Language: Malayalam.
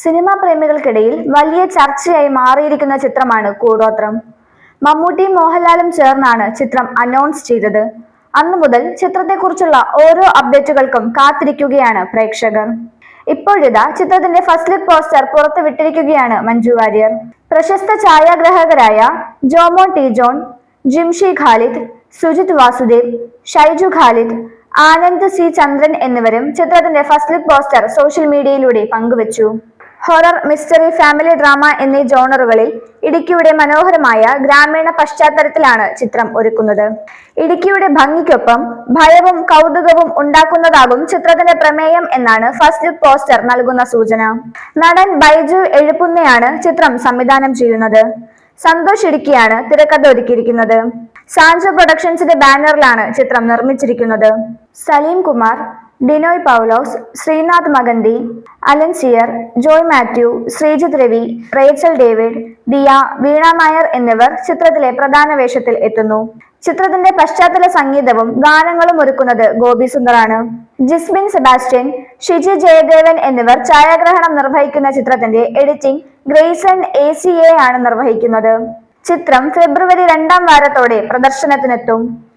സിനിമാ പ്രേമികൾക്കിടയിൽ വലിയ ചർച്ചയായി മാറിയിരിക്കുന്ന ചിത്രമാണ് കൂടോത്രം. മമ്മൂട്ടിയും മോഹൻലാലും ചേർന്നാണ് ചിത്രം അനൗൺസ് ചെയ്തത്. അന്നു മുതൽ ചിത്രത്തെക്കുറിച്ചുള്ള ഓരോ അപ്ഡേറ്റുകൾക്കും കാത്തിരിക്കുകയാണ് പ്രേക്ഷകർ. ഇപ്പോഴിതാ ചിത്രത്തിന്റെ ഫസ്റ്റ് ലുക്ക് പോസ്റ്റർ പുറത്തുവിട്ടിരിക്കുകയാണ് മഞ്ജു വാര്യർ. പ്രശസ്ത ഛായാഗ്രാഹകരായ ജോമോൻ ടി ജോൺ, ജിംഷി ഖാലിദ്, സുജിത് വാസുദേവ്, ഷൈജു ഖാലിദ്, ആനന്ദ് സി ചന്ദ്രൻ എന്നിവരും ചിത്രത്തിന്റെ ഫസ്റ്റ് ലുക്ക് പോസ്റ്റർ സോഷ്യൽ മീഡിയയിലൂടെ പങ്കുവച്ചു. ഹൊറർ, മിസ്റ്ററി, ഫാമിലി ഡ്രാമ എന്നീ ജോണറുകളിൽ ഇടുക്കിയുടെ മനോഹരമായ ഗ്രാമീണ പശ്ചാത്തലത്തിലാണ് ചിത്രം ഒരുക്കുന്നത്. ഇടുക്കിയുടെ ഭംഗിക്കൊപ്പം ഭയവും കൗതുകവും ഉണ്ടാക്കുന്നതാകും ചിത്രത്തിന്റെ പ്രമേയം എന്നാണ് ഫസ്റ്റ് ലുക്ക് പോസ്റ്റർ നൽകുന്ന സൂചന. നടൻ ബൈജു എഴുപുന്നയാണ് ചിത്രം സംവിധാനം ചെയ്യുന്നത്. സന്തോഷ് ഇടുക്കിയാണ് തിരക്കഥ ഒരുക്കിയിരിക്കുന്നത്. സാൻജോ പ്രൊഡക്ഷൻസിന്റെ ബാനറിലാണ് ചിത്രം നിർമ്മിച്ചിരിക്കുന്നത്. സലീം കുമാർ, ഡിനോയ് പൗലോസ്, ശ്രീനാഥ് മകന്തി, അലൻ സിയർ, ജോയ് മാത്യു, ശ്രീജിത്ത് രവി, റേച്ചൽ ഡേവിഡ്, ദിയ, വീണ നായർ എന്നിവർ ചിത്രത്തിലെ പ്രധാന വേഷത്തിൽ എത്തുന്നു. ചിത്രത്തിന്റെ പശ്ചാത്തല സംഗീതവും ഗാനങ്ങളും ഒരുക്കുന്നത് ഗോപി സുന്ദറാണ്. ജിസ്മിൻ സെബാസ്റ്റ്യൻ, ഷിജി ജയദേവൻ എന്നിവർ ഛായാഗ്രഹണം നിർവഹിക്കുന്ന ചിത്രത്തിന്റെ എഡിറ്റിംഗ് ഗ്രേസൺ ACA ആണ് നിർവഹിക്കുന്നത്. ചിത്രം ഫെബ്രുവരി 2-ാം വാരത്തോടെ പ്രദർശനത്തിനെത്തും.